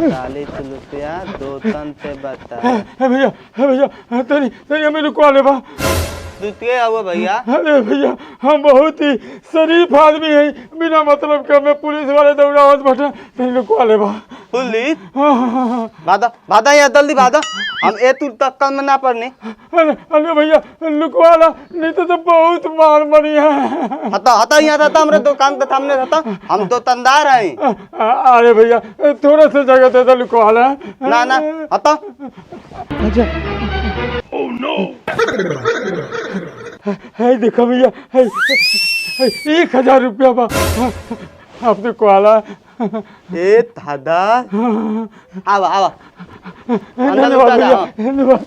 40 रुपया दो तन से बता। भैया तनी तनी हमें रुकवा ले बा। दूसरे आओ भैया। अरे भैया हम बहुत ही शरीफ आदमी हैं, बिना मतलब के हमें पुलिस वाले दौड़ावत बैठे, तनी रुकवा ले बा। पुलिस भादा भादा यहाँ जल्दी भादा, हम ए तू तक कल में ना पड़ने। अरे भैया रुकवा ला, नहीं तो बहुत मार मरी है। हता हता यहाँ रहता, हमारे दुकान के सामने रहता, हम तो तंदार हैं। अरे भैया थोड़ा सा जगह दे दे, रुकवा ला ना ना हता। अच्छा ओह नो है देखो भैया है 1000 रुपया बा आपने कॉला। ए दादा आवा आवा धन्यवाद भैया धन्यवाद।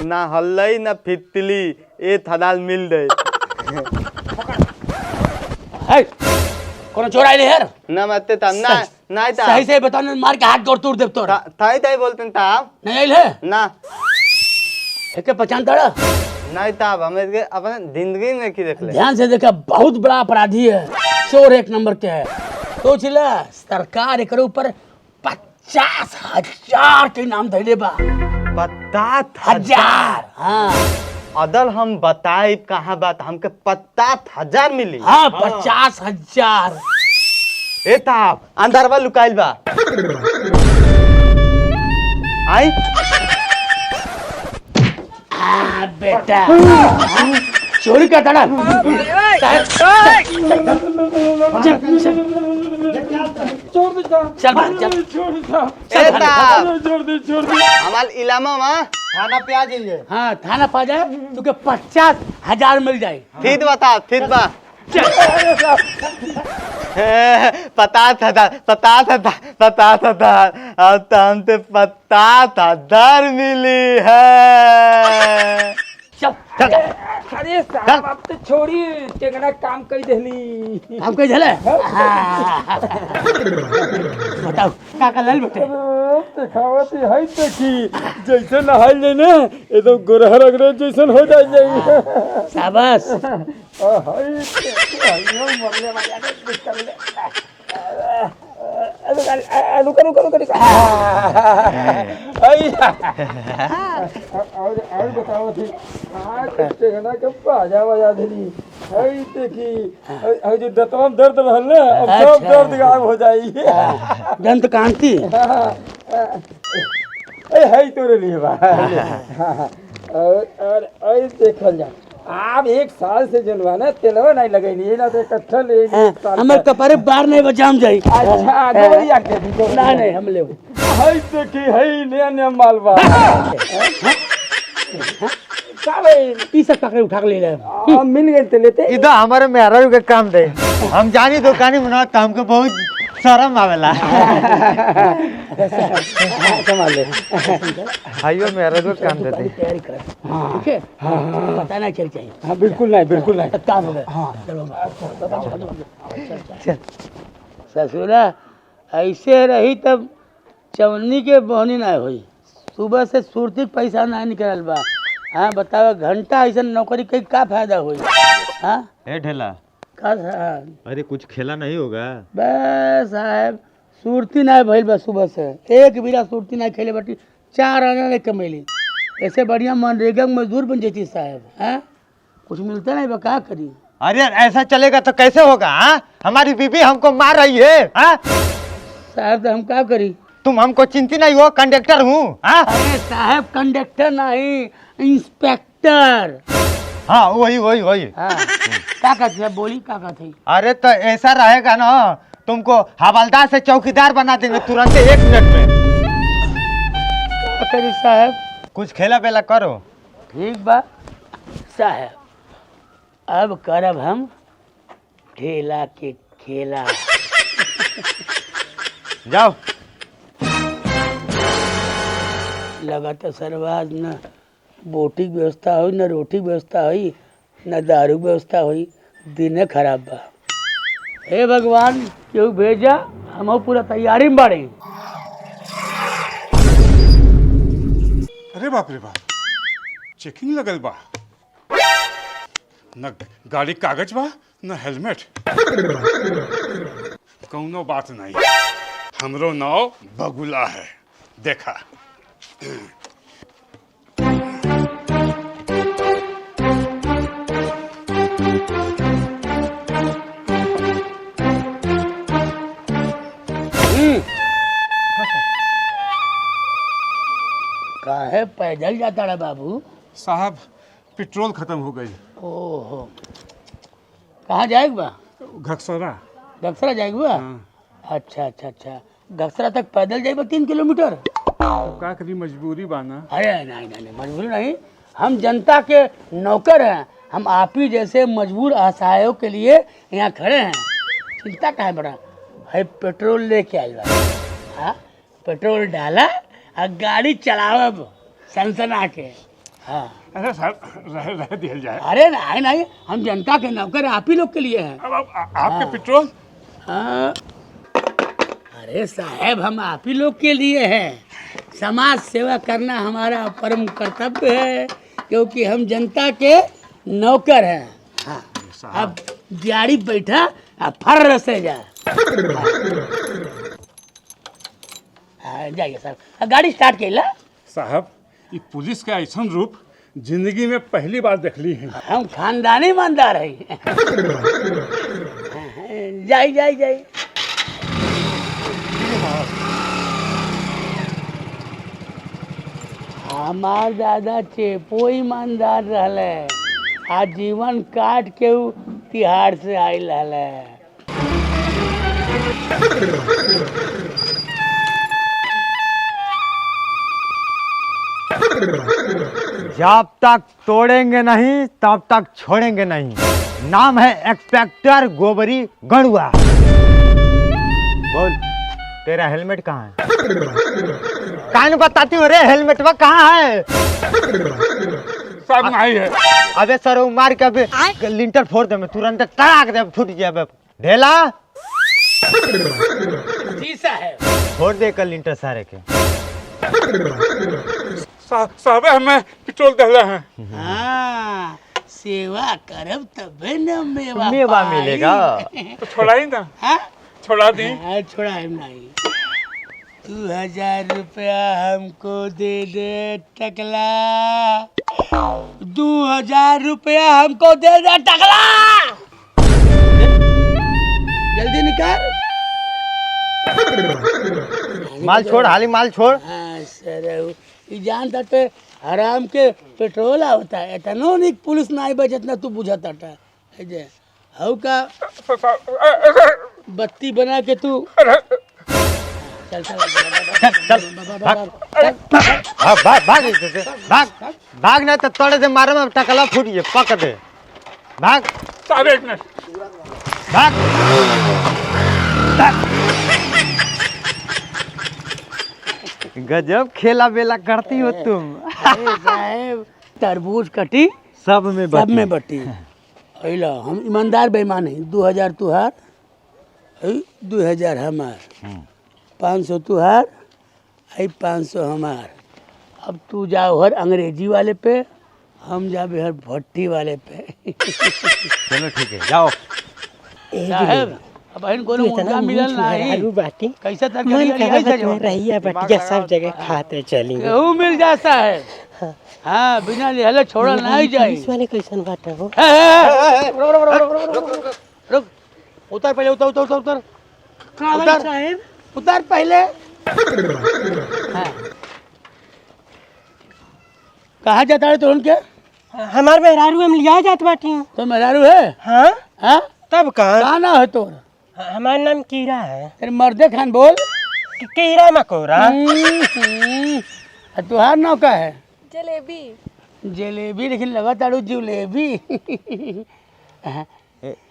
ना हल्लई ना फितली ए थदाल मिल गए। कोनो चोर आइले यार? नमस्ते था ना नहीं था। सही से बता, मार के हाथ गोड़ तोड़ देब तोर। थाई थाई बोलते था नहीं आइले ना। एके पहचान तड़ा? नहीं था, हमें अपने जिंदगी में की देख ले। ध्यान से देखा, बहुत बड़ा अपराधी है, चोर एक नंबर के है। सोच ले सरकार एक ऊपर 50,000 के नाम धैले बा। 50,000? हाँ अदल हम बताए कहाँ बात, हमके 50,000 मिली। हाँ 50,000। ए ताप अंदर बा लुकाइल बा आई। बेटा चोरी का तड़ा हमार इलामा में थाना पे आ जाइए। हाँ थाना पा जाए तो 50,000 मिल जाए। फिर बता फिर बा 50,000 50,000 अब तो हमसे 50,000 मिली है। चल अरे साहब अब तो छोड़ी, टेंगना काम कर देली। हम कह झले बताओ का का लेल बेटे? दिखावत है तो कि जैसे नहाई ले ना एकदम गोरहर अगरे जैसन हो जाए। शाबाश। बताओ थी टेंगना के बाजा बजा देली है देखी जो दतवा में दर्द रहल ना अब सब दर्द गायब हो जाई। दंत कांति है तोरे लिए बा। और देखल जा आप 1 साल से जनवा ना तेलवा नहीं लगैली ना तो इकट्ठा ले हमर कपारे बार नहीं बचाम जाई। अच्छा आगे बढ़ी आके ना नहीं हम ले है देखी है नया मालवा का भाई ई सब पकड़े उठा के ले ले हम मिल गए थे लेते इधर हमारे मेहरा के काम दे, हम जानी दुकानी बना तो हमको बहुत शर्म आवेला। संभाल ले भाइयों मेहरा को काम देते। तैयारी कर ठीक है। पता नहीं चल चाहिए। हाँ बिल्कुल नहीं काम हो गया। चलो ससुरा ऐसे रही तब चवन्नी के बहनी ना हुई, सुबह से सुरती पैसा ना निकल बा। हाँ बताओ घंटा ऐसा नौकरी कई का फायदा हुई? हाँ ए ढेला का अरे कुछ खेला नहीं होगा? बस साहब सुरती ना भइल बा, सुबह से एक बिरा सुरती ना खेले बटी 4 आना नहीं कमैली। ऐसे बढ़िया मनरेगा में मजदूर बन जाती साहब। हाँ कुछ मिलता नहीं बा, का करी? अरे ऐसा चलेगा तो कैसे होगा? हाँ हमारी बीबी हमको मार रही है। हाँ साहब तो हम का करी? तुम हमको चिंतित नहीं हो, कंडक्टर हूँ। हाँ अरे साहब कंडक्टर नहीं इंस्पेक्टर। हाँ वही वही वही। हाँ क्या कहती है बोली क्या कहती? अरे तो ऐसा रहेगा ना, तुमको हवलदार से चौकीदार बना देंगे तुरंत 1 मिनट में। करी साहब कुछ खेला बेला करो। ठीक बा साहब, अब करब हम ठेला के खेला। जाओ। लगा तो सरवाज न बोटी की व्यवस्था हुई, न रोटी की व्यवस्था हुई, न दारू की व्यवस्था हुई। दिन खराब बा। हे भगवान क्यों भेजा, हम पूरा तैयारी में बाड़े। अरे बाप रे बाप, चेकिंग लगल बा, न गाड़ी कागज बा न हेलमेट। कौनो बात नहीं, हमरो नाव बगुला है, देखा। काहे पैदल जाता रहा बाबू? साहब पेट्रोल खत्म हो गई। ओहो, कहाँ जाएगा बा? घकसरा। घकसरा जाएगा बा? अच्छा अच्छा अच्छा, घकसरा तक पैदल जाएगा 3 किलोमीटर? तो का करी, मजबूरी बाना। अरे नहीं नहीं नहीं, मजबूरी नहीं, हम जनता के नौकर हैं, हम आप ही जैसे मजबूर असहायों के लिए यहाँ खड़े हैं। चिंता का है बड़ा है, पेट्रोल लेके आएगा। हाँ, पेट्रोल डाला और गाड़ी चलावब सनसना के। हाँ, अरे साहब रह दिया जाए। अरे नहीं नहीं, हम जनता के नौकर आप ही लोग के लिए हैं। अब आपके पेट्रोल। हाँ, अरे साहब हम आप ही लोग के लिए हैं। समाज सेवा करना हमारा परम कर्तव्य है, क्योंकि हम जनता के नौकर हैं। हाँ, अब गाड़ी बैठा और फर्र से जा। जाइए साहब, गाड़ी स्टार्ट कैला। साहब ये पुलिस का ऐसा रूप जिंदगी में पहली बार देख ली है। हम खानदानी ईमानदार है। जाई जाई जाई। हमार दादा चेपो ईमानदार रहले, आजीवन काट के उ तिहाड़ से आयल रहले। जब तक तोड़ेंगे नहीं तब तक छोड़ेंगे नहीं। नाम है इंस्पेक्टर गोबरी गणुआ। बोल, तेरा हेलमेट कहाँ है? कान बताती हूँ रे, हेलमेट वो कहाँ है? साहब नहीं है। अबे सर वो मार के अबे लिंटर फोड़ दे, मैं तुरंत तड़ाक दे, फूट जाए। ढेला जी साहब, फोड़ दे कल लिंटर सारे के। साहब हमें पेट्रोल दहला है। हाँ, सेवा करब तबे न मेवा मेवा पाई। मिलेगा। तो छोड़ा ही ना, हाँ? छोड़ा दी। हाँ, छोड़ा है नहीं। 2000 रुपया हमको दे दे टकला, 2000 रुपया हमको दे दे टकला। जल्दी निकाल। माल छोड़, हाली माल छोड़। हाँ सर, ये जानता ते हराम के पेट्रोल आवता है, इतनो नहीं पुलिस ना आई जितना तू बुझाता था। जे हऊ का बत्ती बना के तू चल चल भाग भाग भाग भाग, नहीं तो तोड़े से मारे में टकला फूट गए, पक दे। भाग साहब एक मिनट। भाग। गजब खेला बेला करती हो तुम। अरे साहब, तरबूज कटी सब में सब में बटी। अइला हम ईमानदार बेईमान है। 2000 तुहार, 2000 हमार, 500 तुहार, 500 हमार। अब तू जाओ हर अंग्रेजी वाले पे, हम जाबे हर भट्टी वाले पे। चलो ठीक है, जाओ। साहब अब इन कोनो मुद्दा मिलल नहीं, बाटी कैसा मन तरकारी कहत में रहिया बटिया सब जगह खाते चली। केहू मिल जाता है। हाँ, बिना लिहले छोड़ल नहीं जाई। पुलिस वाले कैसन बाटा हो? रुक, उतर पहले, उतर उतर उतर उतर उतर साहब, उतर पहले। हाँ। कहाँ जाता है तुरंत के? हमार मेहरारू हम लिया जात बाटी। तो मेहरारू है? हाँ, हाँ, तब कहाँ? कहाँ ना है तोर? हमार नाम कीरा है। तेरे मर्दे खान बोल। कीरा मकोरा। तुहार नाव का है? जलेबी। जलेबी, लेकिन लगा ताड़ू जलेबी।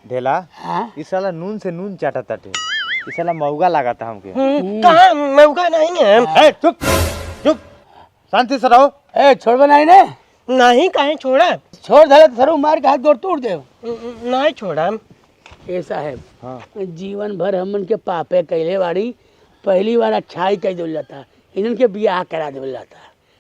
ढेला, हाँ? इस साला नून से नून चाटा ताटे, इस साला मऊगा लगा था हमके। कहाँ मौका नहीं है? चुप चुप, शांति से रहो। ए, छोड़ बनाई ने? नहीं, कहीं छोड़ा? छोड़ धरे तो सरू मार के हाथ गोड़ तोड़ दे। नहीं छोड़ा। ए साहब, हाँ। जीवन भर हमन के पापे कैले बाड़ी, पहली बार अच्छाई कह दिल जाता, इन्हन के बियाह करा दिल जाता।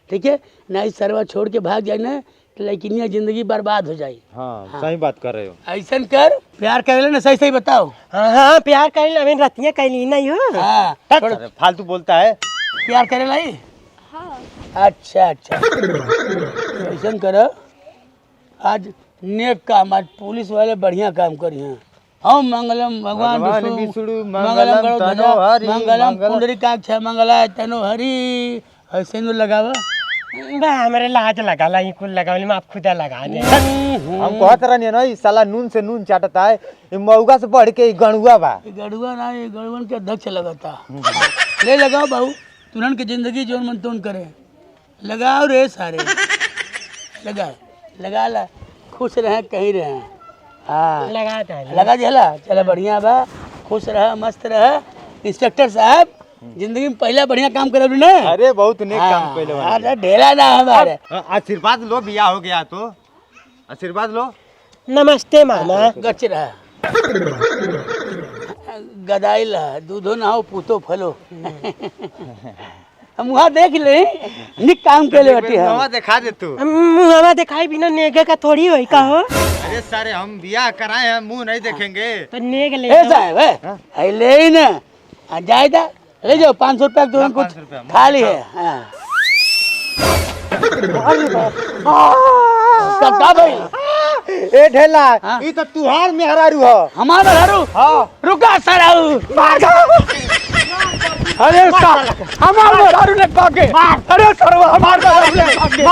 ठीक है ना? इस सरवा छोड़ के भाग जाए ना लेकिन ये जिंदगी बर्बाद हो जाई। हाँ सही बात कर रहे हो। ऐसन कर, प्यार करेला ना, सही सही बताओ। हाँ हाँ प्यार करी अभी रतिया कैली नहीं हो। हाँ थोड़ा अरे फालतू बोलता है। प्यार करेला ही। हाँ अच्छा अच्छा ऐसा करो, आज नेक काम, आज पुलिस वाले बढ़िया काम करी हैं। हम मंगलम भगवान भगवान विष्णु, विष्णु, मंगलम मंगलम गरुड़ तनो हरि, मंगलम मंगलम- पुंडरीकाक्ष मंगलाय तनो हरि। ऐसे नु लगावा। बा हमारे लाज लगा ला ये कुल लगा में आप खुदा लगा दे। हम कहत रहनी ना, ई साला नून से नून चाटता है, ये मऊगा से बढ़ के ई गणुआ बा। ये गड़ुआ ना, ये गड़ुअन के अध्यक्ष लगाता। ले लगाओ बाबू, तुरंत की जिंदगी जोन मन तोन करे। लगाओ रे सारे, लगा लगा ला, खुश रहे कहीं रहे। हाँ लगा दे। लगा दिला, चलो बढ़िया बा, खुश रह, मस्त रह। इंस्पेक्टर साहब, जिंदगी में पहला बढ़िया काम करे ना। अरे बहुत नेक काम पहले वाला। अरे ढेला ना हमारे। आशीर्वाद लो, बिया हो गया तो आशीर्वाद लो। नमस्ते मामा। गच रहा गदाई ला, दूधो ना हो पूतो फलो। हम वहाँ देख ले, निक काम के लिए बैठी नवा है। दिखा दे तू। मुँह दिखाई बिना नेगे का थोड़ी होई का हो। अरे सारे हम बिया कराए हैं, मुंह नहीं देखेंगे। तो नेग ले ए साहब, है ले ही ना, जायदा ले जाओ। 500 रुपया तो कुछ 500 रुपया, खाली है। हाँ। का भाई ए ढेला, हाँ? ई तो तुहार मेहरारू हो। हमारा हरू। हाँ रुका सराऊ। अरे साला, हमारे दारू ने काके। अरे सरवा, हमारे दारू ने काके।